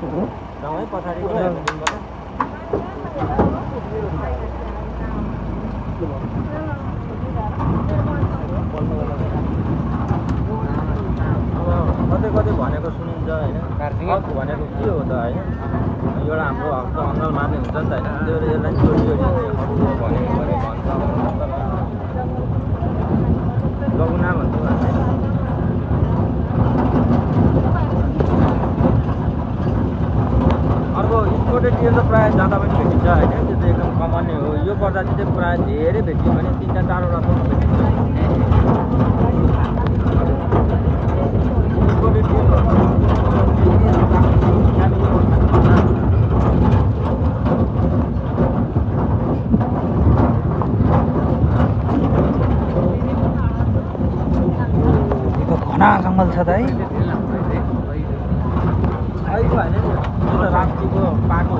गाउँै पछाडि दिनबाट कतै कतै भनेको सुनिन्छ होइन हक भनेको के हो त होइन एउटा हाम्रो हक त अङ्गल मार्ने हुन्छ नि त होइन त्यो यसलाई जोडी जोडी भनेको भन्छ लघुना भन्छ अर्को इम्पोर्टेड डियर त प्रायः जाँदा पनि भेटिन्छ होइन त्यो चाहिँ एकदम कमन नै हो यो प्रजाति चाहिँ प्रायः धेरै भेटियो भने 3 4 वटासम्म भेटिन्छ इम्पोर्टेड डियर घना जङ्गल छ त है अहिले होइन नि राप्तीको पाएको